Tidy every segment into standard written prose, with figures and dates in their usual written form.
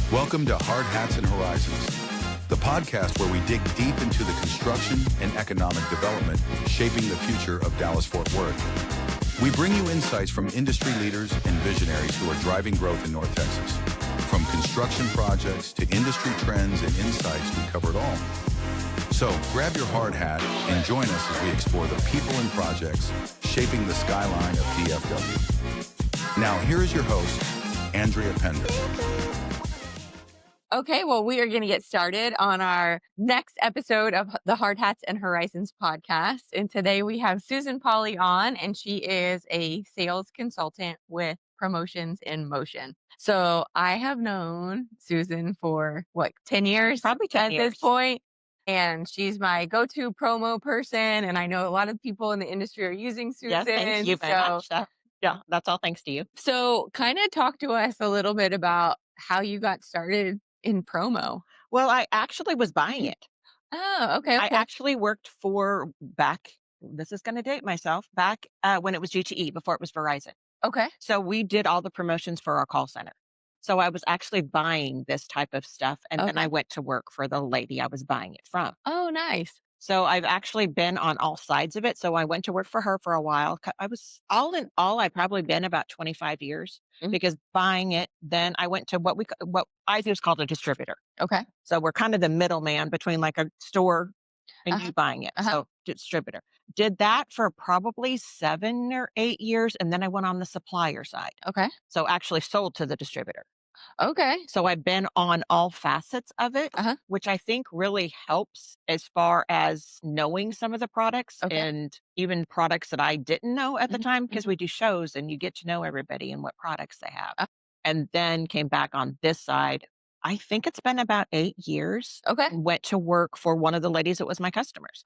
Welcome to Hard Hats and Horizons, the podcast where we dig deep into the construction and economic development shaping the future of Dallas-Fort Worth. We bring you insights from industry leaders and visionaries who are driving growth in North Texas. From construction projects to industry trends and insights, we cover it all. So grab your hard hat and join us as we explore the people and projects shaping the skyline of DFW. Now, here is your host, Andrea Pender. Okay, well, we are going to get started on our next episode of the Hard Hats and Horizons podcast. And today we have Suzan Pauley on, and she is a sales consultant with Promotions in Motion. So I have known Suzan for 10 years? Probably 10 at years. this point. And she's my go-to promo person. And I know a lot of people in the industry are using Suzan. Yes, thank you very much. Yeah, that's all thanks to you. So kind of talk to us a little bit about how you got started in promo. Well, I actually was buying it. Oh, okay. I actually worked for this is going to date myself, back when it was GTE, before it was Verizon. Okay. So we did all the promotions for our call center. So I was actually buying this type of stuff. And then I went to work for the lady I was buying it from. Oh, nice. So I've actually been on all sides of it. So I went to work for her for a while. I was all in all, I've probably been about 25 years because buying it. Then I went to what I just called a distributor. Okay. So we're kind of the middleman between like a store and you buying it. So distributor. Did that for probably 7 or 8 years. And then I went on the supplier side. Okay. So actually sold to the distributor. Okay. So I've been on all facets of it, which I think really helps as far as knowing some of the products and even products that I didn't know at the time, because we do shows and you get to know everybody and what products they have. And then came back on this side. I think it's been about 8 years. Okay. Went to work for one of the ladies that was my customers.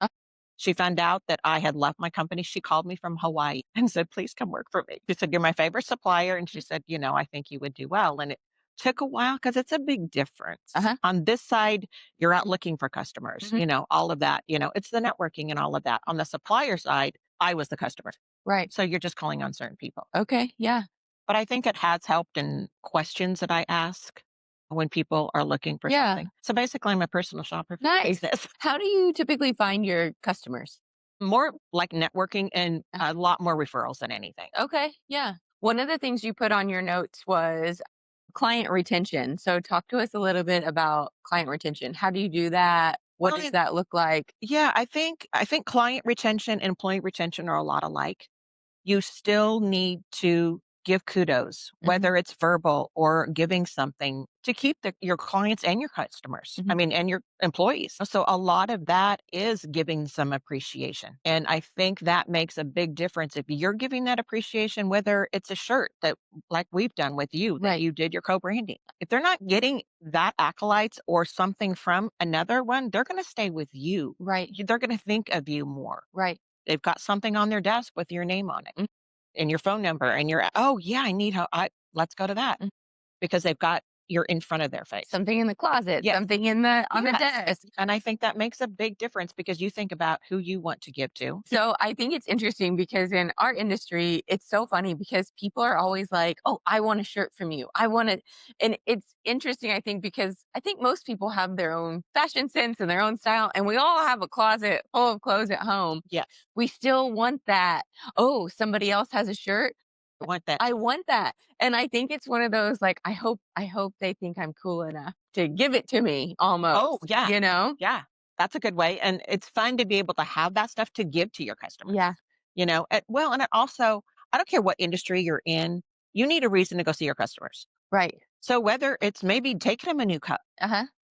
She found out that I had left my company. She called me from Hawaii and said, please come work for me. She said, you're my favorite supplier. And she said, I think you would do well. And it took a while because it's a big difference. On this side, you're out looking for customers, all of that, it's the networking and all of that. On the supplier side, I was the customer. Right. So you're just calling on certain people. Okay. Yeah. But I think it has helped in questions that I ask when people are looking for something. So basically, I'm a personal shopper. Nice. How do you typically find your customers? More like networking and a lot more referrals than anything. Okay. Yeah. One of the things you put on your notes was client retention. So talk to us a little bit about client retention. How do you do that? What does that look like? Yeah, I think client retention and employee retention are a lot alike. You still need to give kudos, whether it's verbal or giving something to keep your clients and your customers. And your employees. So a lot of that is giving some appreciation. And I think that makes a big difference if you're giving that appreciation, whether it's a shirt that like we've done with you, that you did your co-branding. If they're not getting that accolades or something from another one, they're going to stay with you. Right. They're going to think of you more. Right. They've got something on their desk with your name on it and your phone number and I need help. Let's go to that because you're in front of their face. Something in the closet, something on the desk. And I think that makes a big difference because you think about who you want to give to. So I think it's interesting because in our industry, it's so funny because people are always like, oh, I want a shirt from you. I want it. And it's interesting, I think, because I think most people have their own fashion sense and their own style. And we all have a closet full of clothes at home. Yes. We still want that. Oh, somebody else has a shirt. I want that. And I think it's one of those, like, I hope they think I'm cool enough to give it to me almost. Oh, yeah. Yeah. That's a good way. And it's fun to be able to have that stuff to give to your customers. Yeah. And it also, I don't care what industry you're in, you need a reason to go see your customers. Right. So whether it's maybe taking them a new cup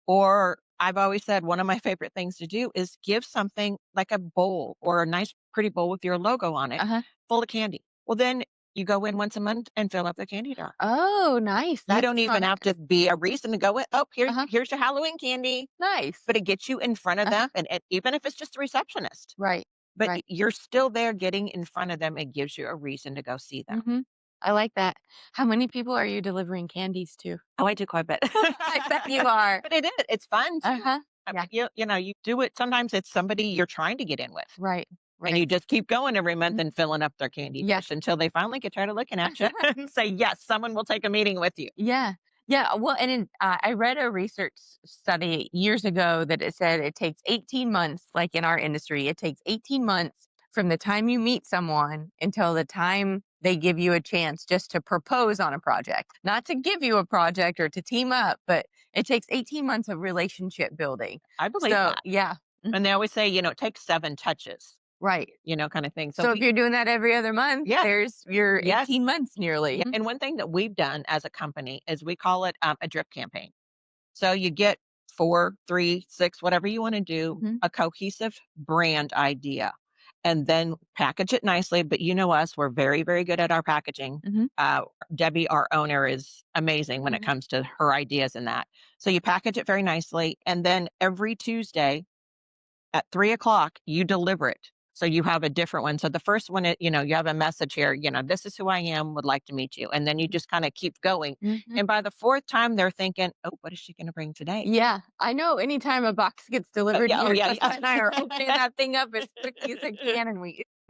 or I've always said one of my favorite things to do is give something like a bowl or a nice, pretty bowl with your logo on it full of candy. Well, then you go in once a month and fill up the candy jar. Oh, nice. You don't even have to be a reason to go in. Oh, here's your Halloween candy. Nice. But it gets you in front of them. And even if it's just the receptionist. Right. But you're still there getting in front of them. It gives you a reason to go see them. I like that. How many people are you delivering candies to? Oh, I do quite a bit. I bet you are. But it is. It's fun. Yeah. You do it. Sometimes it's somebody you're trying to get in with. Right. And you just keep going every month and filling up their candy dish until they finally get tired of looking at you and say, yes, someone will take a meeting with you. Yeah. Yeah, well, and I read a research study years ago that it said it takes 18 months, like in our industry, it takes 18 months from the time you meet someone until the time they give you a chance just to propose on a project. Not to give you a project or to team up, but it takes 18 months of relationship building. I believe So, that. yeah. And they always say, it takes 7 touches, Right. kind of thing. So So if you're doing that every other month, yeah, there's your yes. 18 months Yeah. nearly. And one thing that we've done as a company is we call it a drip campaign. So you get 4, 3, 6, whatever you want to do, Mhm. a cohesive brand idea, and then package it nicely. But you know us, we're very, very good at our packaging. Mhm. Uh, Debbie, our owner, is amazing when it Mhm. comes to her ideas and that. So you package it very nicely. And then every Tuesday at 3 o'clock, you deliver it. So you have a different one. So the first one, you have a message here, this is who I am, would like to meet you. And then you just kind of keep going. Mhm. And by the fourth time, they're thinking, oh, what is she going to bring today? Yeah, I know anytime a box gets delivered Yeah, oh, here, yeah, Jessica and I are opening yeah. that thing up as quickly as I can, and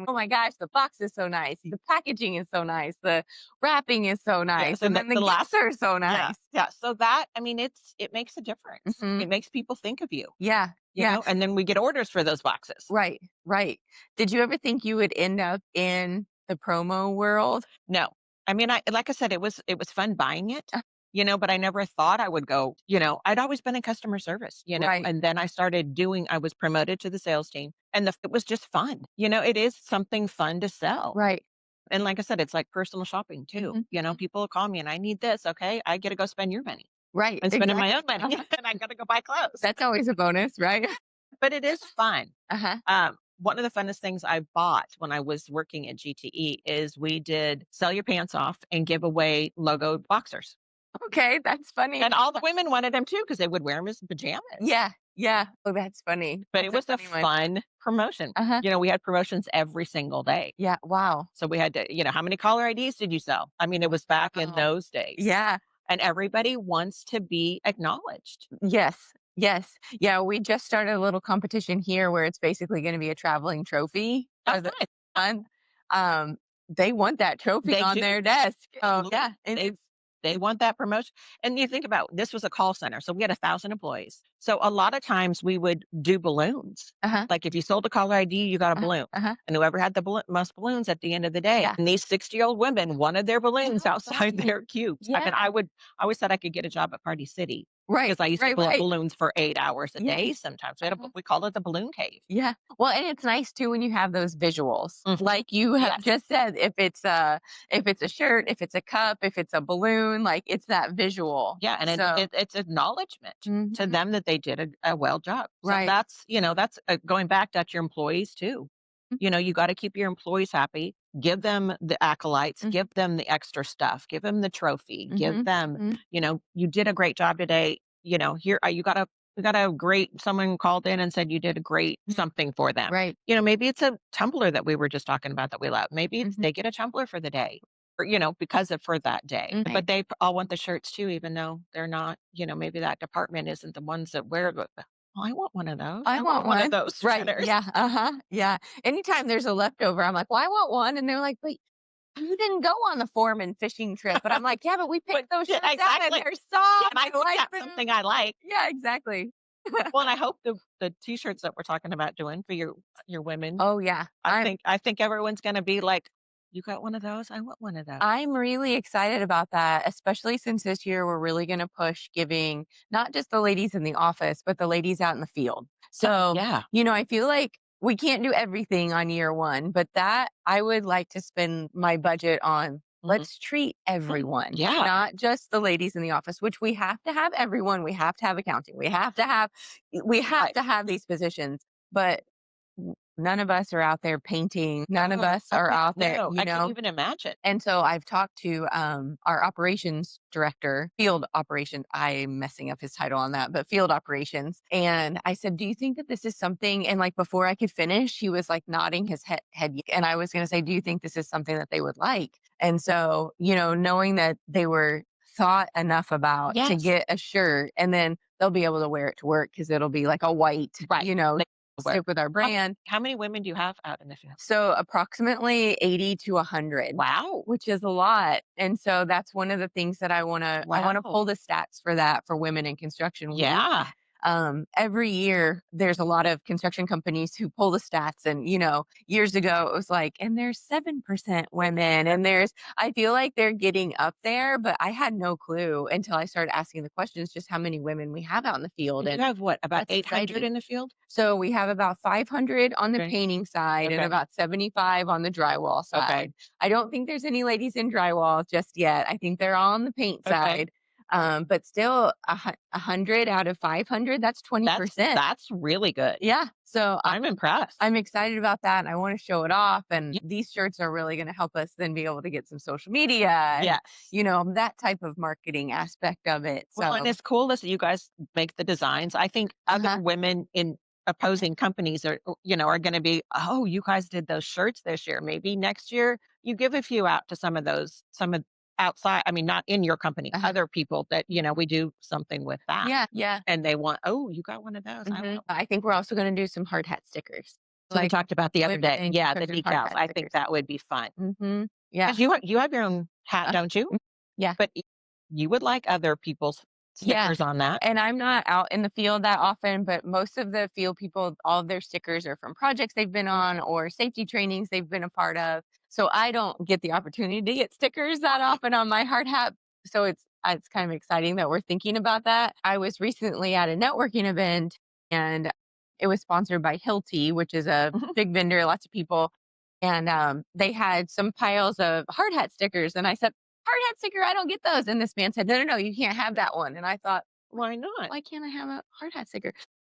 oh my gosh, the box is so nice. The packaging is so nice. The wrapping is so Yeah, nice. so And then the the gifts last are so yeah, nice. yeah, so that I mean, it makes a difference. Mhm. It makes people think of you, Yeah, yeah, and then we get orders for those boxes. right, right. Did you ever think you would end up in the promo world? No. I mean, I like I said, it was fun buying it, Uh, but I never thought I would go, I'd always been in customer service, right, and then I was promoted to the sales team, and it was just fun. It is something fun to sell. right. And like I said, it's like personal shopping too. Mhm, mhm. People will call me and I need this, okay? I get to go spend your money. Right, I'm spending my own exactly. money Uh-huh. and I got to go buy clothes. That's always a bonus, right? But it is fun. Uh-huh. One of the funnest things I bought when I was working at GTE is we did sell your pants off and give away logoed boxers. Okay, that's funny. And all the women wanted them too because they would wear them as pajamas. Yeah, yeah. Oh, that's funny. But it That's a was a funny one. fun promotion. Uh-huh. We had promotions every single day. Yeah, wow. So we had to, how many caller IDs did you sell? I mean, it was back in Wow. those days. Yeah. And everybody wants to be acknowledged. Yes. Yes. Yeah, we just started a little competition here where it's basically gonna be a traveling trophy Oh, for the nice. month. They want that trophy They on do. their desk. Oh, Absolutely. yeah, and They it's they want that promotion. And you think about this was a call center, so we had 1,000 employees. So a lot of times we would do balloons. uh-huh, Like if you sold a caller ID, you got a uh-huh, balloon. uh-huh. And whoever had the most balloons at the end of the day, Yeah. and these 60-year-old women wanted their balloons Oh, outside right. their cubes. I mean, Yeah. I always said I could get a job at Party City Right, because I used to right, blow up right. balloons for 8 hours a Yeah. day sometimes. Uh-huh. We called it the balloon cave. Yeah. Well, and it's nice too when you have those visuals. Mhm. Like you have Yes. just said, if it's a shirt, if it's a cup, if it's a balloon, like it's that visual. Yeah, and So it's acknowledgement to mhm, them that they did a well job. So right. that's going back, that's your employees too. You got to keep your employees happy. Give them the accolades, Mhm, give them the extra stuff, give them the trophy, give mhm, them, mhm, you did a great job today. Here you got a great, someone called in and said you did a great mhm. something for them. Right. Maybe it's a tumbler that we were just talking about that we love. Maybe it's Mhm, they get a tumbler for the day, or because of for that day. mhm. But they all want the shirts too, even though they're not. Maybe that department isn't the ones that wear. Well, I want one of those. I I want want one of one. those Right. sweaters. Yeah. Uh-huh. Yeah. Anytime there's a leftover, I'm like, well, I want one. And they're like, but you didn't go on the foreman fishing trip. But I'm like, yeah, but we But picked those yeah, shirts out and exactly. they're Yeah, soft. and I I think like that's them. something I like. Yeah, exactly. Well, and I hope the t-shirts that we're talking about doing for your women, Oh yeah. I think everyone's gonna be like, "You got one of those? I want one of those." I'm really excited about that, especially since this year we're really going to push giving not just the ladies in the office, but the ladies out in the field. So, Yeah. I feel like we can't do everything on year one, but that I would like to spend my budget on. Mhm. Let's treat everyone, Yeah. not just the ladies in the office, which we have to have everyone. We have to have accounting. We have Right. to have these positions, but none of us are out there painting. None of Oh, us are out there, no, I can't even imagine. and so I've talked to our operations director, field operations. I'm messing up his title on that, but field operations. And I said, "Do you think that this is something?" And like before I could finish, he was like nodding his head. And I was going to say, "Do you think this is something that they would like?" And so, knowing that they were thought enough about to Yes. get a shirt, and then they'll be able to wear it to work because it'll be like a white, Right. They stick with our brand. How many women do you have out in the field? So approximately 80 to 100. Wow. Which is a lot. And so that's one of the things that I wanna Wow. pull the stats for that for Women in Construction Week. Yeah. Every year there's a lot of construction companies who pull the stats, and years ago it was like, and there's 7% women, and I feel like they're getting up there, but I had no clue until I started asking the questions just how many women we have out in the field. And you And have what, about that's 800 exciting. in the field? So we have about 500 on the Okay. painting side and Okay. about 75 on the drywall Okay. side. I don't think there's any ladies in drywall just yet. I think they're all on the paint Okay. side. But still, 100 out of 500, that's That's 20%. that's really good. Yeah. So I'm impressed. I'm excited about that, and I want to show it off. And Yeah. these shirts are really going to help us then be able to get some social media and, Yes. that type of marketing aspect of it. Well, and So, it's cool that you guys make the designs. I think other uh-huh, women in opposing companies are going to be, oh, you guys did those shirts this year. Maybe next year you give a few out to some of outside. I mean, not in your company, uh-huh. other people that, we do something with that. Yeah, yeah. And they want, oh, you got one of those. I Mhm. will. I think we're also gonna do some hard hat stickers. So we Like talked about the other women day. in Yeah, the construction hard decals. hat I think stickers. that would be fun. Yeah. Because you have your own hat, Uh, don't you? mm, yeah. But you would like other people's Yeah. stickers on that. And I'm not out in the field that often, but most of the field people, all of their stickers are from projects they've been on or safety trainings they've been a part of. So I don't get the opportunity to get stickers that often on my hard hat. So it's kind of exciting that we're thinking about that. I was recently at a networking event, and it was sponsored by Hilti, which is a Mhm. big vendor, lots of people. And they had some piles of hard hat stickers. And I said, hard hat sticker, I don't get those. And this man said, no, no, no, you can't have that one. And I thought, Why not? why can't I have a hard hat sticker?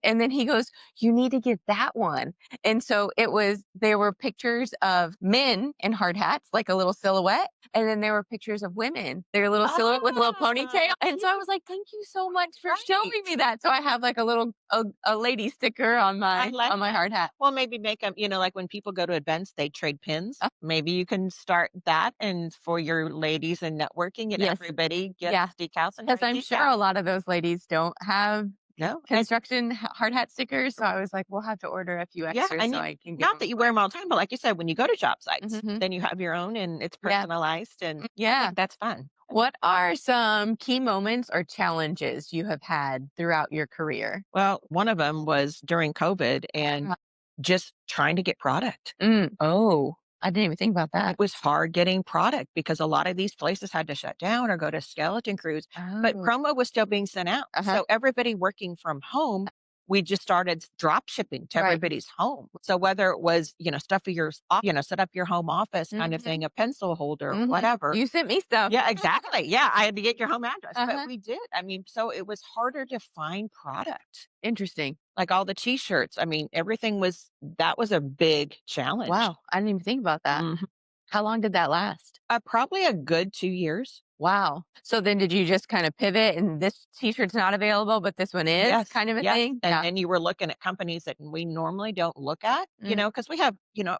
And then he goes, you need to get that one. And so there were pictures of men in hard hats, like a little silhouette. And then there were pictures of women, their little silhouette with a little ponytail. And so I was like, thank you so much for showing Right. me that. So I have like a lady sticker on I my like that. hard hat. Well, maybe make them, like when people go to events, they trade pins. Uh, Maybe you can start that, and for your ladies and networking, and yes. everybody gets Yeah. decals and Because trade I'm sure decals. a lot of those ladies don't have No, and construction hard hat stickers. So I was like, we'll have to order a few yeah, extras and so I can give not them that you wear away. them all the time, but like you said, when you go to job sites, Mhm. then you have your own, and it's Yeah. personalized, and I Yeah. think that's fun. What are some key moments or challenges you have had throughout your career? Well, one of them was during COVID and Uh, just trying to get product. Oh, I didn't even think about that. It was hard getting product because a lot of these places had to shut down or go to skeleton crews, but Oh, promo was still being sent out. uh-huh. So everybody working from home, we just started drop shipping to Right. everybody's home. So whether it was, stuff for your, set up your home office kind of Mhm. thing, a pencil holder, Mhm. whatever. You sent me stuff. Yeah, exactly. Yeah, I had to get your home address, but Uh-huh. we did. I mean, so it was harder to find product. Interesting. Like all the t-shirts. I mean, that was a big challenge. Wow, I didn't even think about that. Mhm. How long did that last? Probably a good 2 years. Wow. So then did you just kind of pivot and this t-shirt's not available, but this one is Yes, kind of a yes, thing? and Yeah. then you were looking at companies that we normally don't look at, Mm. because we have,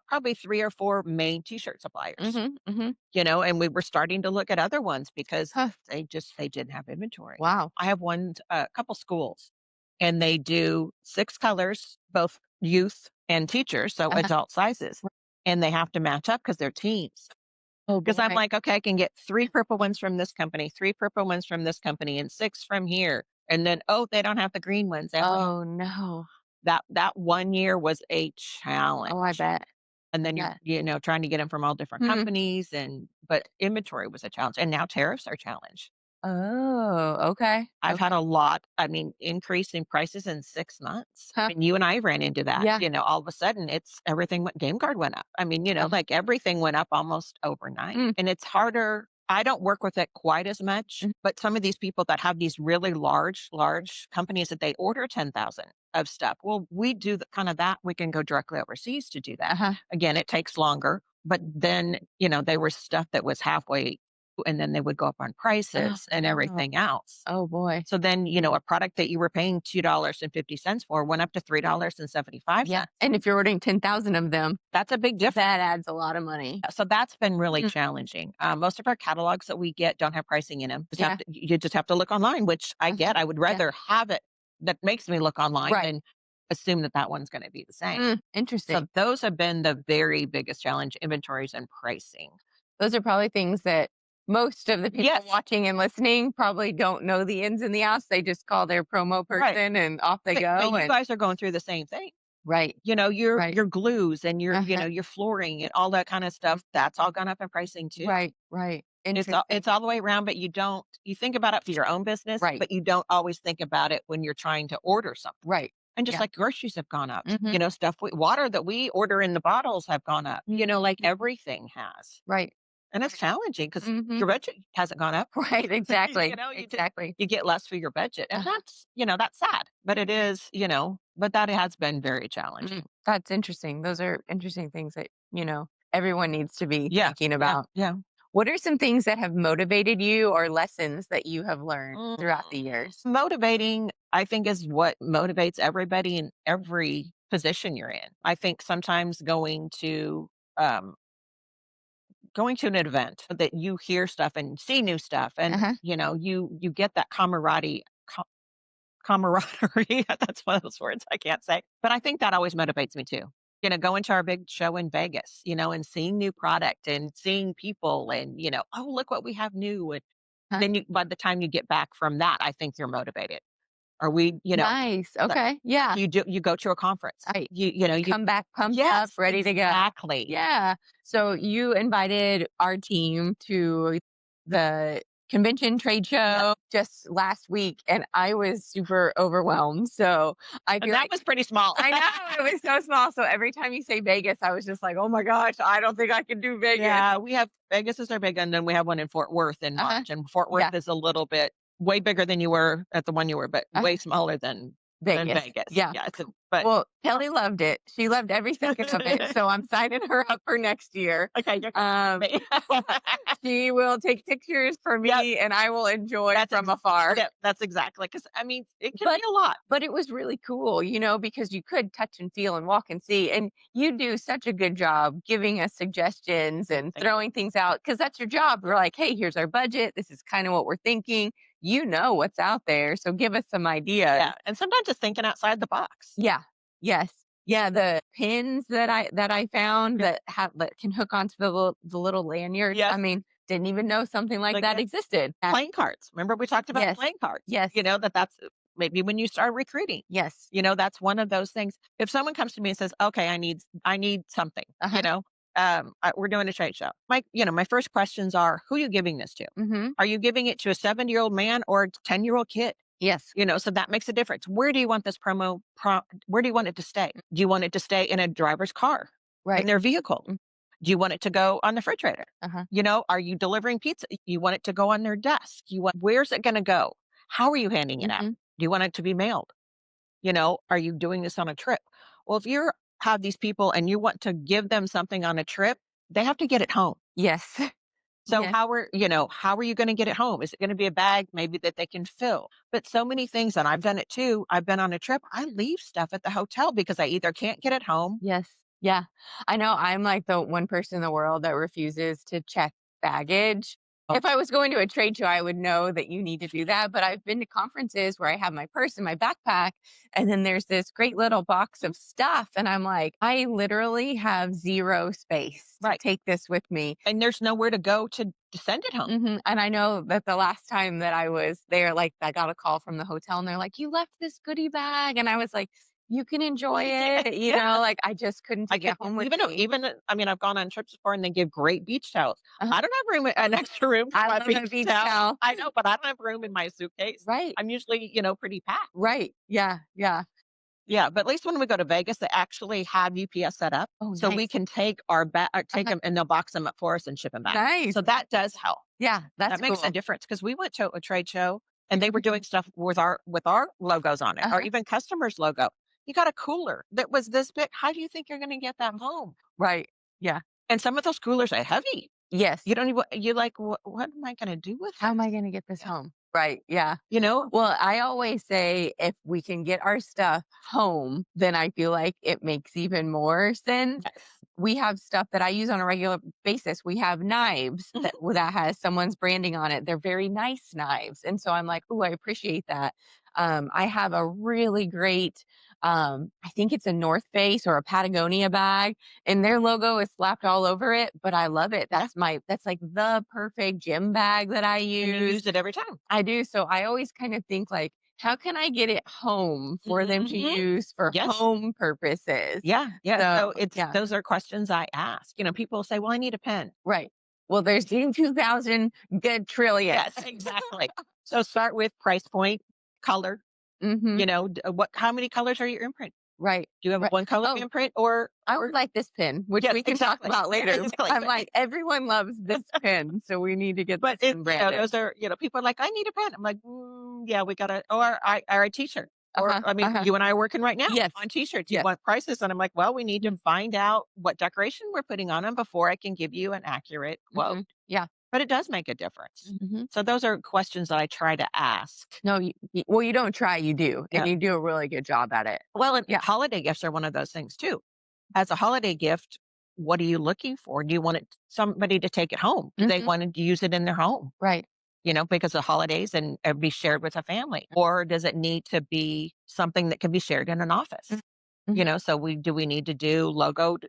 probably 3 or 4 main t-shirt suppliers, Mhm. Mhm. and we were starting to look at other ones because Huh. they didn't have inventory. Wow. I have a couple schools, and they do 6 colors, both youth and teachers, so Uh-huh. adult sizes, and they have to match up because 'cause they're teens. Oh Because 'Cause I'm boy. like, "Okay, I can get 3 purple ones from this company, 3 purple ones from this company, and 6 from here." And then, "Oh, they don't have the green ones." Oh no. That one year was a Oh, I challenge. bet. And I then you're, bet. trying to get them from all different Mhm. companies, but inventory was a challenge, and now tariffs are a challenge. Oh, okay. I've had Okay. a lot, I mean, increase in prices in 6 months. Huh. And you and I ran into that, Yeah. all of a sudden everything went Game Guard went up. I mean, Uh, like everything went up almost overnight. mm, And it's harder. I don't work with it quite as much, mm, but some of these people that have these really large companies that they order 10,000 of stuff. Well, we do the kind of that. We can go directly overseas to do that. uh-huh. Again, it takes longer, but then, they were stuff that was halfway, and then they would go up on Oh, prices and no. everything else. Oh boy. So then, a product that you were paying $2.50 for went up to Yeah. $3.75. And if you're ordering 10,000 of them, That's a big difference. that adds a lot of money. So that's been really Mm, challenging. Most of our catalogs that we get don't have pricing in them. yeah. You just have to look online, which I Uh-huh. get. I would Yeah. rather have it that makes me look online Right. than assume that that one's going to be the same. So Interesting. those have been the very biggest challenge, inventories and pricing. Those are probably things that most of the people Yes. watching and listening probably don't know the ins and the outs. They just call their promo Right. person and off they But go. you And guys are going through the same thing. right, right, Your glues and uh-huh, your flooring and all that kind of stuff, that's all gone up in pricing too. right, right. Interesting. It's all the way around, but you think about it for your own business, Right, but you don't always think about it when you're trying to order something. right. And just Yeah. like groceries have gone up, Hmm. water that we order in the bottles have gone up, like Mhm. everything has. Right. And it's challenging because Hmm. your budget hasn't gone up. Right. Exactly. You Exactly. you get less for your budget. And Uh-huh. that's sad, but it is, but that has been very challenging. That's interesting. Those are interesting things that, everyone needs to be Yeah. thinking Yeah. about. Yeah. What are some things that have motivated you or lessons that you have learned Mm, throughout the years? Motivating, I think, is what motivates everybody in every position you're in. I think sometimes um, going to an event that you hear stuff and see new stuff, and Uh-huh. you get that camaraderie. That's one of those words I can't say, but I think that always motivates me too. Going to our big show in Vegas, and seeing new product and seeing people, and oh, look what we have new, and Huh. then by the time you get back from that, I think you're motivated. Or we, Nice. like, Okay. Yeah. you go to a conference, I you come back pumped up, yes, ready to go. exactly. Yeah. So you invited our team to the convention trade Yep. show just last week, and I was super overwhelmed. So I And feel that like was pretty small. I know it was so small. So every time you say Vegas, I was just like, oh my gosh, I don't think I can do Vegas. Yeah, we have Vegas is our big, and then we have one in Fort Worth in Uh-huh. March, and Fort Yeah. Worth is a little bit way bigger than you were at the one you were, but Uh, way smaller than Vegas. Vegas. Yeah. Yeah, but Well, Kelly loved it. She loved every second of it. So I'm signing her up for next year. okay, you're Um, me. she will take pictures for Yep, me and I will enjoy that's from afar. yeah, that's exactly because I mean it can But be a lot. but it was really cool, because you could touch and feel and walk and see. And you do such a good job giving us suggestions and Thank throwing things out because that's your job. We're like, hey, here's our budget. This is kind of what we're thinking. You know what's out there. So give us some ideas. Yeah, and sometimes it's thinking outside the box. Yeah. Yes. Yeah, the pins that I found that can hook onto the little lanyards. I Yes, mean, didn't even know something like like that existed. playing cards. Remember we talked about Yes. playing cards. Yes. That's maybe when you start recruiting. Yes. That's one of those things. If someone comes to me and says, "Okay, I need something," Uh-huh. we're doing a trade show. My first questions are, "Who are you giving this to? Mhm. Are you giving it to a 7-year-old man or a 10-year-old kid?" Yes. So that makes a difference. Where do you want this where do you want it to stay? Do you want it to stay in a driver's car, in Right. their vehicle? Mm. Do you want it to go on the refrigerator? Uh-huh. Are you delivering pizza? You want it to go on their desk? Where's it going to go? How are you handing it out? Mhm. Do you want it to be mailed? Are you doing this on a trip? Well, if you have these people and you want to give them something on a trip, they have to get it home. Yes. So Yes. how are you going to get it home? Is it going to be a bag maybe that they can fill? But so many things, and I've done it too. I've been on a trip. I leave stuff at the hotel because I either can't get it home. Yes. Yeah. I know I'm like the one person in the world that refuses to check baggage. Oh, If I was going to a trade show, I would know that you need to do that. But I've been to conferences where I have my purse and my backpack, and then there's this great little box of stuff. And I'm like, I literally have zero space to right. take this with me. And there's nowhere to go to send it home. And I know that the last time that I was there, like I got a call from the hotel and they're like, you left this goodie bag. And I was like, you can enjoy it. Yeah. Like I just couldn't I take it could home with me. I mean, I've gone on trips before and they give great beach towels. Uh-huh. I don't have an extra room for I my love a beach towel. I know, but I don't have room in my suitcase. Right. I'm usually, pretty packed. Right. Yeah. Yeah. Yeah, but at least when we go to Vegas, they actually have UPS set up, Oh, so we nice. can take our take Uh-huh. them and they'll box them up for us and ship them back. Nice. So that does help. Yeah. That's That makes cool. a difference because we went to a trade show and they were doing stuff with our logos on it, or Uh-huh. even customers' logo. You got a cooler that was this big. How do you think you're going to get that home? Right. Yeah. And some of those coolers are heavy. Yes. You don't even you like what am I going to do with How am this? I going to get this Yeah. home? Right. Yeah. You know? Well, I always say if we can get our stuff home, then I feel like it makes even more sense. Yes. We have stuff that I use on a regular basis. We have knives Mhm. that has someone's branding on it. They're very nice knives. And so I'm like, oh, I appreciate that. I have a really great I think it's a North Face or a Patagonia bag, and their logo is slapped all over it, but I love it. Yeah. That's like the perfect gym bag that I And you use. use it every time. I do. So I always kind of think like, how can I get it home for them to Mhm. use for Yes. home purposes? Yeah. Yeah. So So yeah, those are questions I ask. People say, well, I need a pen. right. Well, there's 2,000 good trillion. Yes, exactly. So start with price point, color, Hmm. how many colors are your imprint? Right. Do you have a Right. one color Oh, imprint or I would like this pin, which yes, we can talk exactly. about Yeah, later. exactly. I'm like, everyone loves this pin, so we need to get But this one branded. those are, people are like, I need a pen. I'm like, yeah, we gotta, or a t-shirt. Or, Uh-huh. I mean, Uh-huh. you and I are working right now Yes. on t-shirts. You Yes. want prices. And I'm like, well, we need to Mm-hmm. find out what decoration we're putting on them before I can give you an accurate quote. Yeah. But it does make a difference. Hmm. So those are questions that I try to ask. No, well, you don't try, you do, and Yeah. you do a really good job at it. Well, and Yeah. holiday gifts are one of those things too. As a holiday gift, what are you looking for? Do you want somebody to take it home? Do they Hmm. want to use it in their home? Right. Because of holidays and be shared with a family? Or does it need to be something that can be shared in an office? Hmm. So we need to do logoed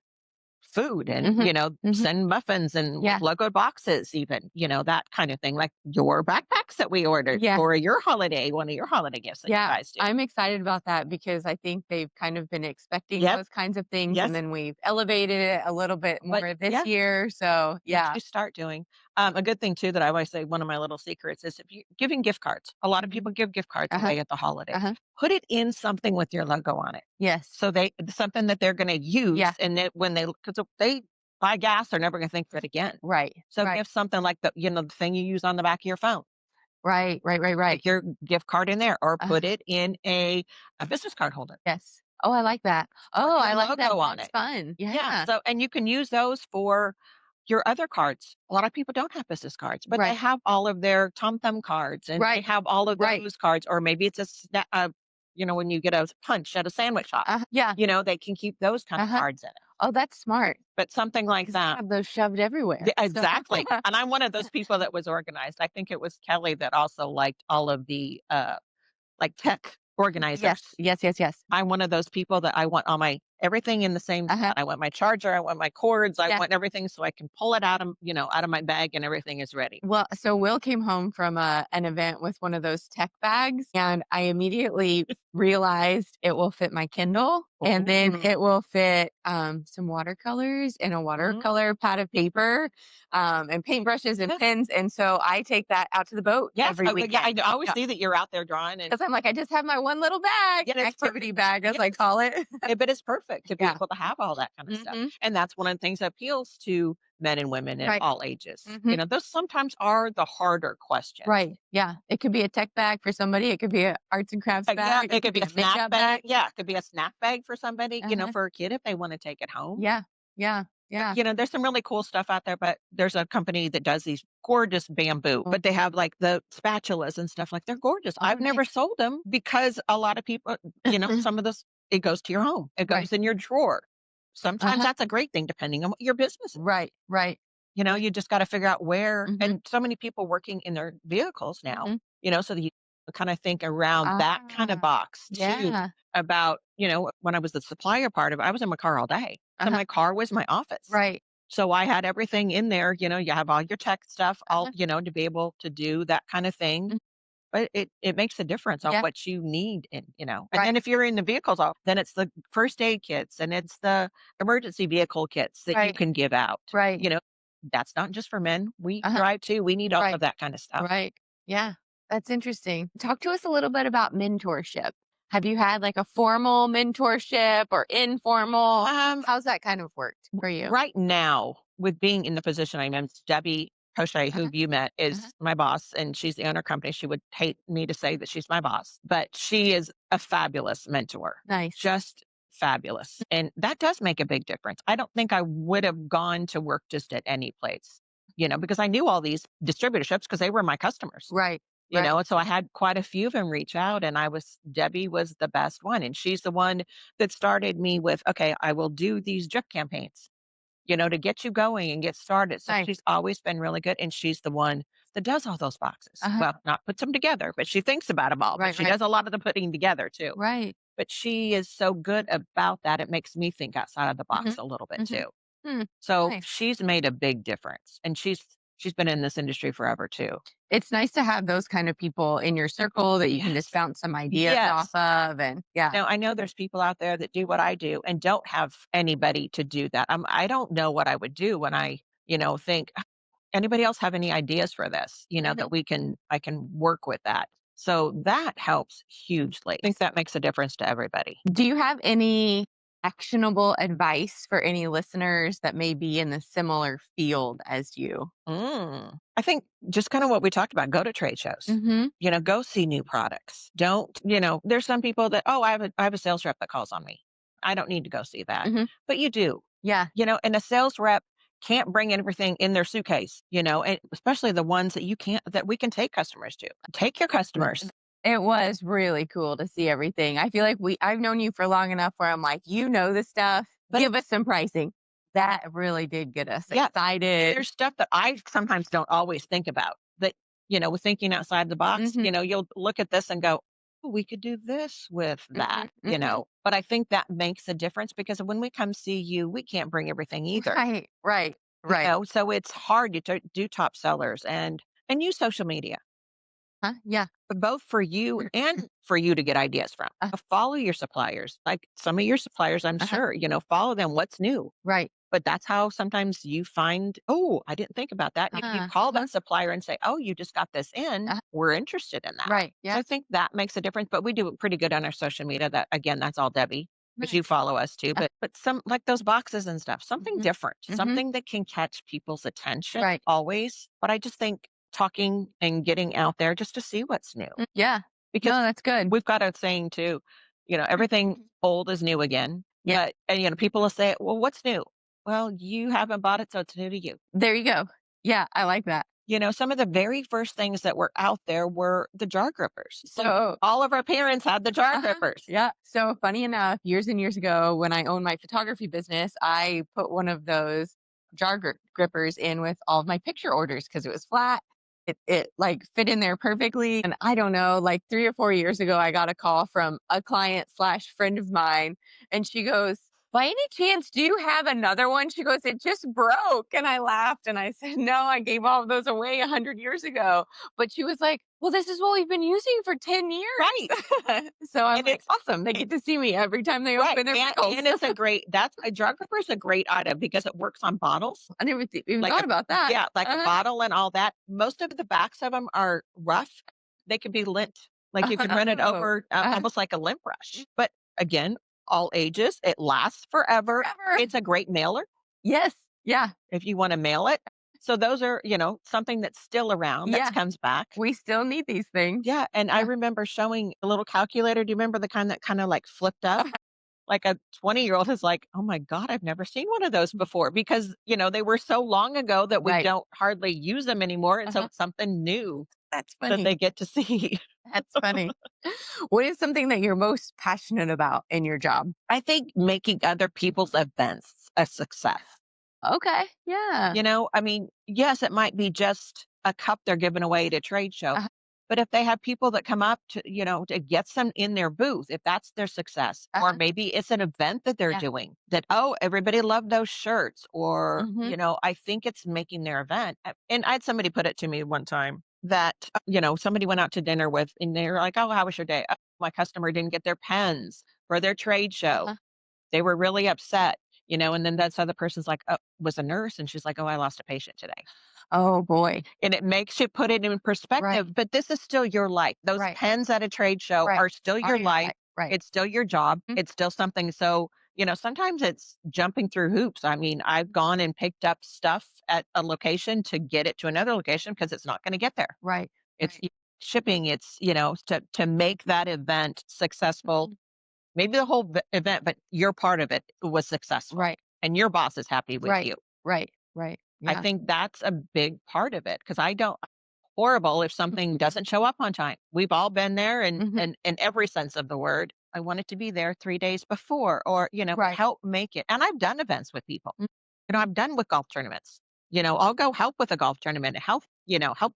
food and, Hmm. Hmm. send muffins and with Yeah. logoed boxes even, that kind of thing, like your backpacks that we ordered Yeah. for one of your holiday gifts that you Yeah, guys do. I'm excited about that because I think they've kind of been expecting Yep. those kinds of things, and Yes. then we've elevated it a little bit But more this yeah, year. So what yeah. you start doing. A good thing too that I always say, one of my little secrets is if you giving gift cards. A lot of Mhm. people give gift cards Uh-huh. away at the holidays. Uh-huh. Put it in something with your logo on it. Yes. So something that they're going to use, Yeah. and when because if they buy gas, they're never going to think of it again. Right. So Right. give something like the thing you use on the back of your phone. Right. Right. Right. Right. Stick your gift card in there, or put Uh-huh. it in a business card holder Yes. Oh, I like that. with Oh, your I like that. logo on That's it. fun. Yeah. Yeah. So, and you can use those for your other cards. A lot of people don't have business cards, but they Right. have all of their Tom Thumb cards, and they Right. have all of Right. those cards, or maybe it's when you get a punch at a sandwich shop, Yeah. they can keep those kind of Uh-huh. cards in it. Oh, that's smart But something like 'cause I that. have those shoved Yeah, everywhere. So exactly. And I'm one of those people that was organized. I think it was Kelly that also liked all of the like tech yes. organizers. Yes. Yes. Yes. I'm one of those people that I want all my everything in the same Uh-huh. spot. I want my charger, I want my cords, I Yeah. want everything so I can pull it out of my bag and everything is ready. Well, so Will came home from an event with one of those tech bags, and I immediately realized it will fit my Kindle, and then Mm, it will fit some watercolors and a mhm. watercolor pad of paper, and paintbrushes and Yeah. pens. And so I take that out to the boat Yes. every Yeah, I weekend. always see that you're out there drawing and Because I'm like, I just have my one little bag, yeah, it's activity perfect. bag, as I Yes. call it. But it's perfect to be Yeah. able to have all that kind of stuff. Hmm. And that's one of the things that appeals to men and women at Right. all ages. Hmm. Those sometimes are the harder questions. Right. Yeah. It could be a tech bag for somebody. It could be a arts and crafts Yeah, bag. it It could could be be a a snack makeup bag. bag. Yeah, it could be a snack bag for somebody, Uh-huh. for a kid if they want to take it home. Yeah. Yeah. But, Yeah. there's some really cool stuff out there, but there's a company that does these gorgeous bamboo, Oh, but they have like the spatulas and stuff like they're gorgeous. oh, I've never nice. sold them because a lot of people, some of this, it goes to your home. It Right. goes in your drawer. Sometimes Uh-huh. that's a great thing depending on what your business is. Right. Right. Right. You just got to figure out where, Mhm. and so many people working in their vehicles now, Mhm. so that you kind of think around that kind of Ah, box too. yeah. About, when I was the supplier part of it, I was in my car all day. So Uh-huh. my car was my office. Right. So I had everything in there, you have all your tech stuff, all, Uh-huh. to be able to do that kind of thing. Mm. But it makes a difference on Yeah. what you need and Right. then if you're in the vehicles, then it's the first aid kits and it's the emergency vehicle kits that you Right. can give out. Right. That's not just for men. We Uh-huh. drive too. We need all Right. of that kind of stuff. Right. Yeah. That's interesting. Talk to us a little bit about mentorship. Have you had like a formal mentorship or informal? Um, How's that kind of worked for you? right now, with being in the position I'm in, Debbie Crochet, who Uh-huh. you met, Uh-huh. is my boss, and she's the owner company. She would hate me to say that she's my boss, but she is a fabulous mentor, Nice. just fabulous. And that does make a big difference. I don't think I would have gone to work just at any place, because I knew all these distributorships because they were my customers. Right. Right. And so I had quite a few of them reach out, and Debbie was the best one. And she's the one that started me with, okay, I will do these drip campaigns, to get you going and get started. So Nice. she's always been really good. And she's the one that does all those boxes. Uh-huh. Well, not puts them together, but she thinks about them all, but Right. she Right. does a lot of the putting together too. Right. but she is so good about that. It makes me think outside of the box Mhm. a little bit Mhm. too. Hmm, So nice. she's made a big difference, and she's been in this industry forever too. It's nice to have those kind of people in your circle that you can just Yes. bounce some ideas off Yes. of, and yeah. Now I know there's people out there that do what I do and don't have anybody to do that. I don't know what I would do when I, think anybody else have any ideas for this, Mhm. that I can work with that. So that helps hugely. I think that makes a difference to everybody. Do you have any actionable advice for any listeners that may be in the similar field as you? I think just kind of what we talked about, go to trade shows. Mhm. Go see new products. Don't, there's some people that, oh, I have a sales rep that calls on me. I don't need to go see that. Mhm. But you do, Yeah. and a sales rep can't bring everything in their suitcase, and especially the ones that we can take customers to. Take your Th customers. It was really cool to see everything. I feel like I've known you for long enough where I'm like, "You know this stuff. But Give us some pricing." That really did get us yeah, excited. there's stuff that I sometimes don't always think about that, with thinking outside the box, Mhm. you'll look at this and go, oh, we could do this with that, Mhm. Mhm. But I think that makes a difference because when we come see you, we can't bring everything either, Right, right, right. so it's hard to do top sellers and use social media, Huh? Yeah. but both for you and for you to get ideas from. Follow your suppliers. Like some of your suppliers, I'm Uh-huh. sure, follow them. What's new? Right. But that's how sometimes you find, "Oh, I didn't think about that." You call Uh-huh. that supplier and say, "Oh, you just got this in. Uh, We're interested in that." right. So Yeah. I think that makes a difference, but we do it pretty good on our social media. That again, that's all Debbie, because you Nice. follow us too. Uh, But some like those boxes and stuff, something mhm. different, Mhm. something that can catch people's attention Right. always. But I just think talking and getting out there just to see what's new. Yeah. Because No, that's good. we've got a saying too, everything old is new again. Yeah. And people will say, well, what's new? Well, you haven't bought it, so it's new to you. There you go. Yeah, I like that. Some of the very first things that were out there were the jar grippers. Like So all of our parents had the jar uh-huh. grippers. Yeah. So funny enough, years and years ago, when I owned my photography business, I put one of those grippers in with all of my picture orders because it was flat. It like fit in there perfectly. And I don't know, like 3 or 4 years ago, I got a call from a client slash friend of mine, and she goes, "By any chance, do you have another one?" She goes, "It just broke." And I laughed and I said, "No, I gave all of those away 100 years ago." But she was like, "Well, this is what we've been using for 10 Right. years." So I'm And like, it's "Awesome. They get to see me every time they right. open their pickles." And it's a jar gripper is a great item because it works on bottles. I never even Like thought a about that. Yeah, like a Uh-huh. bottle and all that. Most of the backs of them are rough. They can be lint. Like you can run it Oh, over, uh, almost like a lint brush. But again, all ages, it lasts forever. forever. It's a great mailer Yes. Yeah. if you wanna mail it. So those are, something that's still around that Yeah. comes back. We still need these things. Yeah, and I Yeah. remember showing a little calculator. Do you remember the kind that kinda, like, flipped up? Like, a 20-year-old is like, "Oh my god, I've never seen one of those before," because, they were so long ago that we Right. don't hardly use them anymore, and so Uh-huh. it's something new That's that funny. they get to see. That's funny. What is something that you're most passionate about in your job? I think making other people's events a success. Okay. Yeah. I mean, yes, it might be just a cup they're giving away at a trade show, Uh-huh. but if they have people that come up to get some in their booth, if that's their success, or Uh-huh. maybe it's an event that they're Yeah. doing that, oh, everybody loved those shirts, or, Mhm. I think it's making their event. And I had somebody put it to me one time that, somebody went out to dinner with, and they were like, oh, how was your day? "Oh, my customer didn't get their pens for their trade show. Uh-huh. They were really upset." And then this other person's like, "Oh," was a nurse, and she's like, "Oh, I lost a patient today." Oh boy. And it makes you put it in Right. perspective, but this is still your life. Those Right. pens at a trade show Right. are still Are your your life. life. Right. It's still your job. Mm. It's still something. So, sometimes it's jumping through hoops. I mean, I've gone and picked up stuff at a location to get it to another location because it's not going to get there. Right. It's Right. shipping. It's, to make that event successful. Mhm. Maybe the whole event, but your part of it was successful Right. and your boss is happy with Right. you. Right. Right. I Yeah. think that's a big part of it because I don't horrible if something doesn't show up on time. We've all been there and Mhm. and in every sense of the word. I want it to be there 3 days before or, Right. help make it. And I've done events with people. Mm. I've done with golf tournaments. I'll go help with a golf tournament, help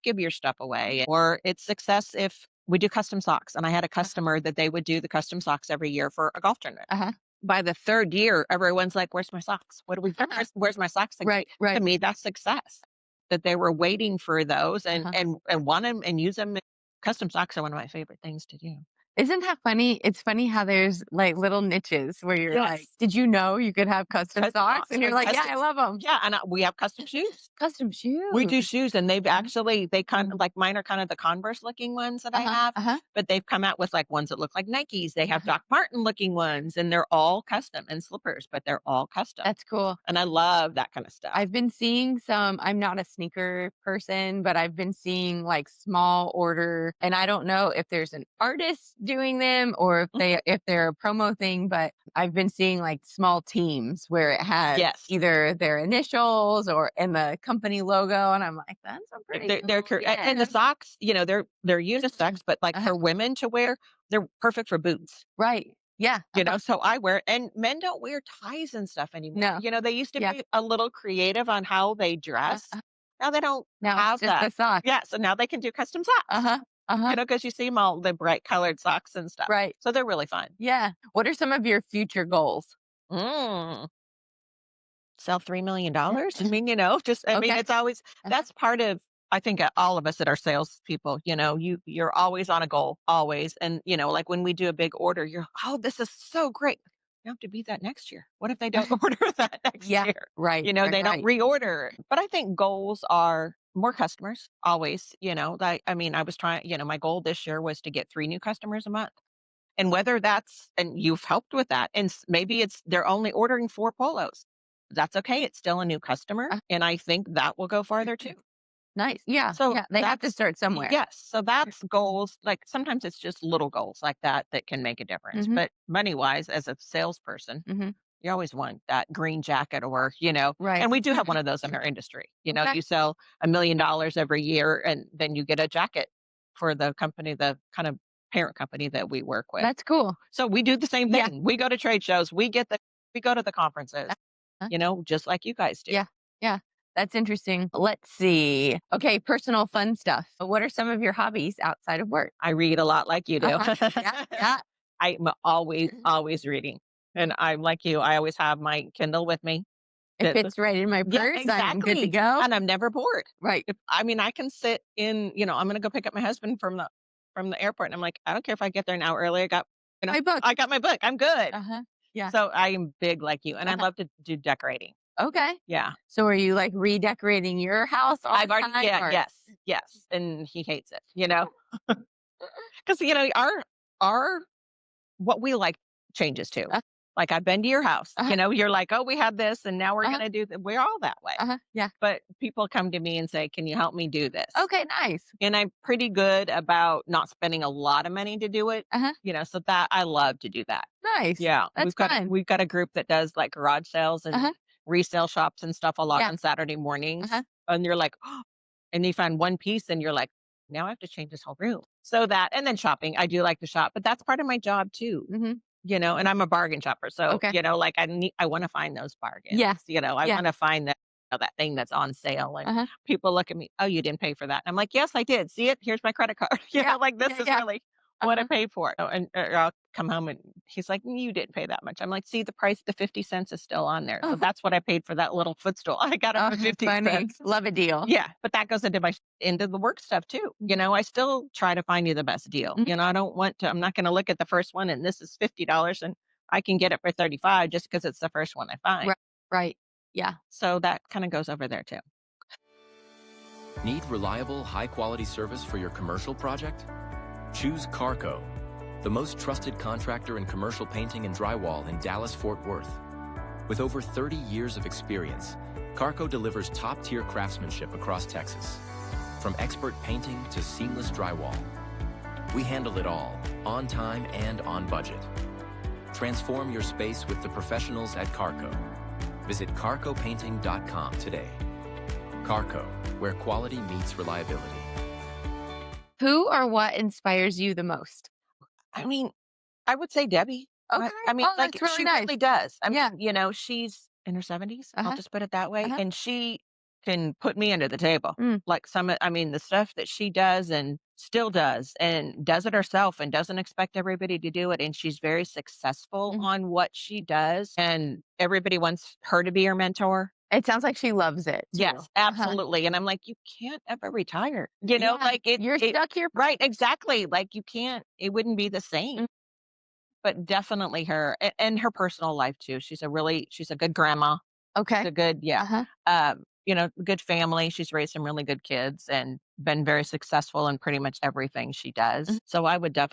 give your stuff away. Or it's success if, we do custom socks. And I had a customer that they would do the custom socks every year for a golf tournament. Uh-huh. By the third year, everyone's like, "Where's my socks? What do we? Where's my socks?" Like, Right, to right. me, that's success. That they were waiting for those and Uh-huh. and want them and use them. Custom socks are one of my favorite things to do. Isn't that funny? It's funny how there's like little niches where you're like, Yes. did you know you could have custom Custom socks? socks And you're and like, yeah, custom, I love them. yeah, and we have custom shoes. Custom We do shoes. shoes, and they've Uh-huh. actually they kind of like mine are kind of the Converse looking ones that I Uh-huh. have, Uh-huh. but they've come out with like ones that look like Nikes. They have Uh-huh. Doc Martin looking ones, and they're all custom and slippers, but they're all custom. That's cool. And I love that kind of stuff. I've been seeing some, I'm not a sneaker person, but I've been seeing like small order, and I don't know if there's an artist doing them or if they're a promo thing, but I've been seeing like small teams where it has Yes. either their initials or and the company logo, and I'm like, that's a pretty They're cool. and the socks, they're unisex, but like Uh-huh. for women to wear, they're perfect for boots. Right. Yeah. So I wear, and men don't wear ties and stuff anymore. No. They used to Yeah. be a little creative on how they dress. Uh-huh. Now they don't Now have it's just that. the sock. Yeah, so now they can do custom socks. Uh-huh. Uh-huh. Because you see them all the bright colored socks and stuff. Right. So they're really fun. Yeah. What are some of your future goals? Mm. Sell $3 million. I mean, Okay. it's always, that's part of, I think all of us that are salespeople, you're always on a goal, always. And, like when we do a big order, oh, this is so great. You have to be that next year. What if they don't order that next Yeah. year? Right. They don't right. reorder. But I think goals are more customers always, like, I was trying, my goal this year was to get 3 new customers a month. And whether that's, and you've helped with that, and maybe it's they're only ordering 4 polos. That's okay. It's still a new customer. Uh, And I think that will go farther too. Nice. Yeah. So Yeah. They have to that's, start somewhere. yes. So that's goals. Like sometimes it's just little goals like that that can make a difference. Mhm. But money wise, as a salesperson, Mhm. you always want that green jacket or, Right. and we do have one of those in our industry. Okay. You sell $1 million every year and then you get a jacket for the company, the kind of parent company that we work with. That's cool. So we do the same Yeah. thing. We go to trade shows, we go to the conferences, just like you guys do. Yeah. Yeah. That's interesting. Let's see. Okay. Personal fun stuff. What are some of your hobbies outside of work? I read a lot like you do. Yeah. Yeah. I'm always reading. And I'm like you, I always have my Kindle with me. It That- fits right in my Yeah, purse. I'm good to exactly. go. And I'm never bored. Right. I can sit in, I'm going to go pick up my husband from the airport. And I'm like, I don't care if I get there an hour early. My book. I got my book. I'm good. Uh-huh. Yeah. So I am big like you. And I Uh-huh. love to do decorating. Okay. Yeah. So are you like redecorating your house all I've the already, time? yeah, or- yes. And he hates it, because, our, what we like changes too. Uh, Like I've been to your house, Uh-huh. you're like, oh, we had this and now we're Uh-huh. going to do that. We're all that way. Yeah. But people come to me and say, can you help me do this? Okay. Nice. And I'm pretty good about not spending a lot of money to do it. Uh-huh. So that I love to do that. Nice. Yeah. That's fun. We've got a group that does like garage sales and Uh-huh. resale shops and stuff a lot Yeah. on Saturday mornings. Uh-huh. And you're like, oh, and you find one piece and you're like, now I have to change this whole room. So that, and then shopping, I do like to shop, but that's part of my job too. Mm-hmm. And I'm a bargain shopper. So, Okay. like I want to find those bargains. Yeah. I Yeah. want to find that thing that's on sale. And Uh-huh. people look at me, oh, you didn't pay for that. And I'm like, yes, I did. See it? Here's my credit card. Yeah. Like this Yeah, is yeah. really what I Uh-huh. paid for it. And I'll come home and he's like, you didn't pay that much. I'm like, see, the price, the 50 cents is still on there. So Oh. that's what I paid for that little footstool. I got it Oh, for 50 funny. cents. Love a deal. Yeah, but that goes into the work stuff too. I still try to find you the best deal. Mhm. I don't want to. I'm not going to look at the first one and this is $50 and I can get it for 35 just because it's the first one I find. Right. Right. Yeah. So that kind of goes over there too. Need reliable, high-quality service for your commercial project? Choose Carrco, the most trusted contractor in commercial painting and drywall in Dallas-Fort Worth. With over 30 years of experience, Carrco delivers top-tier craftsmanship across Texas. From expert painting to seamless drywall, we handle it all, on time and on budget. Transform your space with the professionals at Carrco. Visit carcopainting.com today. Carrco, where quality meets reliability. Who or what inspires you the most? I mean, I would say Debbie. Okay. Oh, that's really she nice. really does. Yeah. She's in her 70s. Uh-huh. I'll just put it that way. Uh-huh. And she can put me under the table. Mm. Like the stuff that she does and still does and does it herself and doesn't expect everybody to do it. And she's very successful Mhm. on what she does. And everybody wants her to be her mentor. It sounds like she loves it too. Yes, absolutely. And I'm like, you can't ever retire. Yeah, Like you're stuck here. right, exactly. Like you can't, it wouldn't be the same. Mm. But definitely her and her personal life too. She's a good grandma. She's Okay. a good, yeah. Uh-huh. Good family. She's raised some really good kids and been very successful in pretty much everything she does. Mhm. So I would have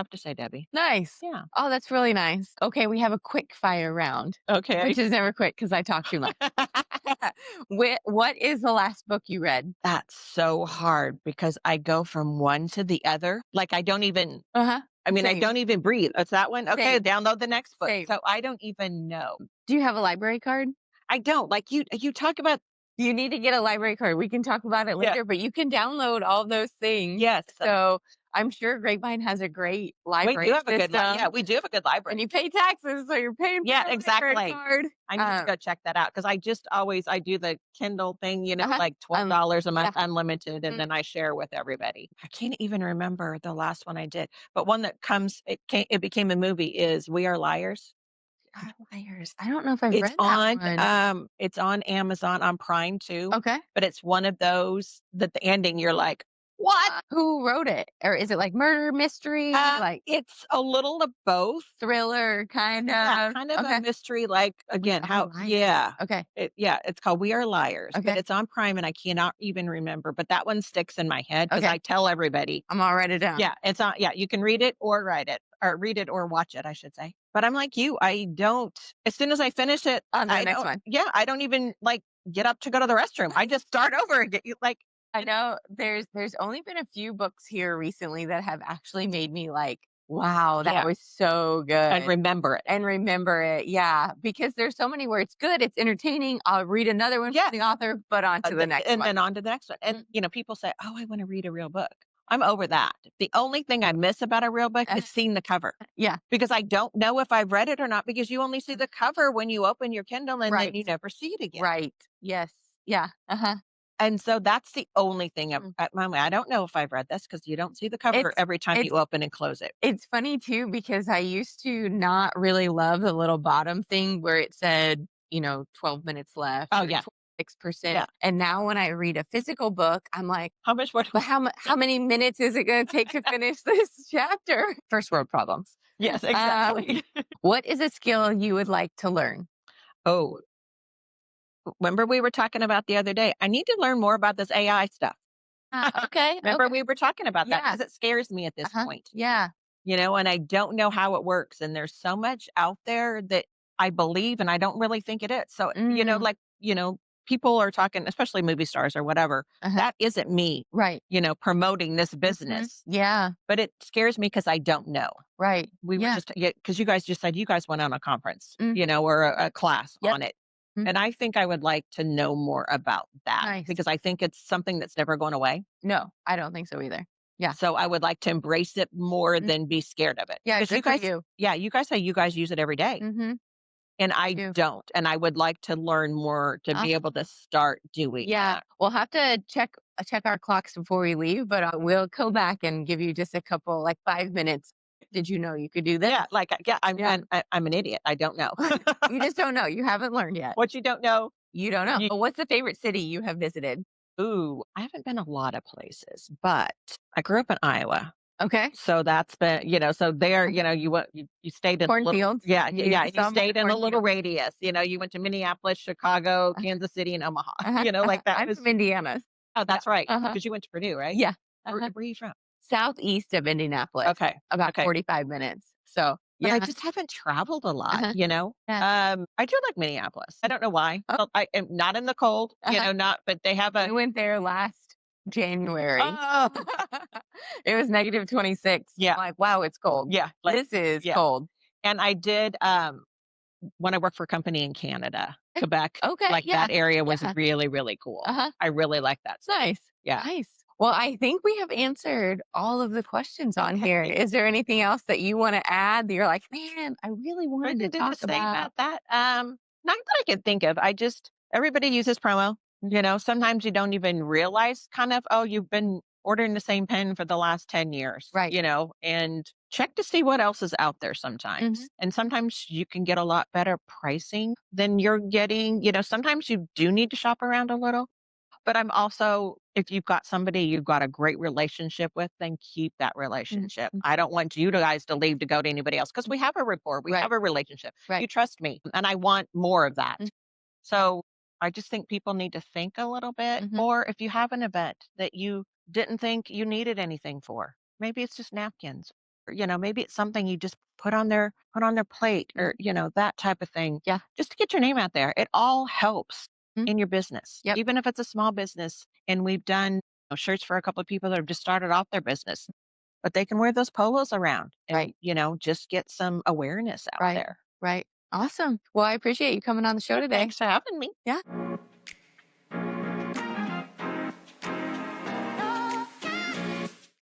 to say Debbie. Nice. Yeah. Oh, that's really nice. Okay, we have a quick fire round, Okay. which is never quick because I talk too much. What is the last book you read? That's so hard because I go from one to the other. Like I don't even, Uh-huh. I mean, I Same. don't even breathe. It's that one. Okay, Same. download the next book. Same. So I don't even know. Do you have a library card? I don't. Like you talk about. You need to get a library card. We can talk about it Yeah. later, but you can download all those things. Yes. So I'm sure Grapevine has a great library We do have a good system. yeah, we do have a good library. And you pay taxes, so you're paying for Yeah, a library exactly. card. I need to go check that out because I do the Kindle thing, Uh-huh. like $12 a month, Yeah. unlimited, and then I share with everybody. I can't even remember the last one I did, but one that it became a movie is We Are Liars. Liars. I don't know if I've read that one. It's on Amazon on Prime too, Okay. but it's one of those that the ending you're like, what? Who wrote it? Or is it like murder mystery? Like It's a little of both. thriller kind of? Yeah, kind of a mystery, like again, Liars. Okay. It's called We Are Liars, but Okay. it's on Prime and I cannot even remember. But that one sticks in my head because Okay. I tell everybody. I'm all write it down. Yeah, it's on. Yeah, you can read it or write it, or read it or watch it, I should say. But I'm like you, I don't. As soon as I finish it, On the I next don't. one. Yeah, I don't even like get up to go to the restroom. I just start over again. Like I know there's only been a few books here recently that have actually made me like, wow, that Yeah. was so good. and remember it. And remember it. Yeah. Because there's so many where it's good, it's entertaining. I'll read another one Yeah. from the author, but on to the next and one. then on to the next one. And people say, "Oh, I want to read a real book." I'm over that. The only thing I miss about a real book is seeing the cover. Yeah. Because I don't know if I've read it or not because you only see the cover when you open your Kindle and then you never see it again. Right. Yes. Yeah. Uh-huh. And so that's the only thing at my mind. I don't know if I've read this because you don't see the cover every time you open and close it. It's funny too because I used to not really love the little bottom thing where it said, 12 minutes left. Oh, or yeah. 6%. Yeah. And now when I read a physical book, I'm like, How much more? but how many minutes is it going to take to finish this chapter? First world problems. Yes, exactly. What is a skill you would like to learn? Oh, remember we were talking about the other day? I need to learn more about this AI stuff. Okay. Remember we were talking about that Yeah. because it scares me at this point. Yeah. And I don't know how it works. And there's so much out there that I believe, and I don't really think it is. So, people are talking, especially movie stars or whatever. That isn't me, Right. promoting this business. Yeah. But it scares me because I don't know. Right. We were because you guys just said you guys went on a conference, or a class on it. Mhm. And I think I would like to know more about that Nice. because I think it's something that's never going away. No, I don't think so either. Yeah. So I would like to embrace it more than be scared of it. Yeah. 'Cause Good for you. yeah, you guys say you guys use it every day. Mm-hmm. And I do. don't. And I would like to learn more to be able to start doing Yeah. that. We'll have to check our clocks before we leave, but we'll go back and give you just a couple, like 5 minutes. Did you know you could do this? Yeah, I'm an idiot. I don't know. You just don't know. You haven't learned yet. What you don't know. You don't know. But what's the favorite city you have visited? Ooh, I haven't been a lot of places, but I grew up in Iowa. Okay. So that's been, so there, you stayed in Cornfields. Yeah. You You saw stayed in a little cornfields. radius. You went to Minneapolis, Chicago, Kansas City, and Omaha. Like that. I'm from Indiana. Oh, that's right. Uh-huh. Because you went to Purdue, right? Yeah. Where are you from? Southeast of Indianapolis. Okay. About 45 minutes. So But yeah. I just haven't traveled a lot, Yeah. I do like Minneapolis. I don't know why. Oh. Well, I am not in the cold, but they have We went there last January. Oh, It was negative 26. Yeah. I'm like, wow, it's cold. yeah. This is cold. And I did, when I worked for a company in Canada, Quebec, Okay. that area was Yeah. really, really cool. Uh-huh. I really like that. It's nice. Yeah. Nice. Well, I think we have answered all of the questions on here. Is there anything else that you want to add that you're like, man, I really wanted to talk say about that. Not that I can think of. Everybody uses promo. Sometimes you don't even realize kind of, oh, you've been ordering the same pen for the last 10 years, Right. and check to see what else is out there sometimes. Mhm. And sometimes you can get a lot better pricing than you're getting. Sometimes you do need to shop around a little. But I'm also, if you've got somebody you've got a great relationship with, then keep that relationship. Mhm. I don't want you guys to leave to go to anybody else because we have a rapport, we Right. have a relationship. Right. You trust me, and I want more of that. Mm. So I just think people need to think a little bit. Mhm. Or if you have an event that you didn't think you needed anything for, maybe it's just napkins. Or, maybe it's something you just put on their plate, or that type of thing. Yeah. Just to get your name out there. It all helps Mm. in your business, Yep. even if it's a small business. And we've done shirts for a couple of people that have just started off their business, but they can wear those polos around and, Right. just get some awareness out Right. there. Right. Awesome. Well, I appreciate you coming on the show Yeah, today. thanks for having me. Yeah.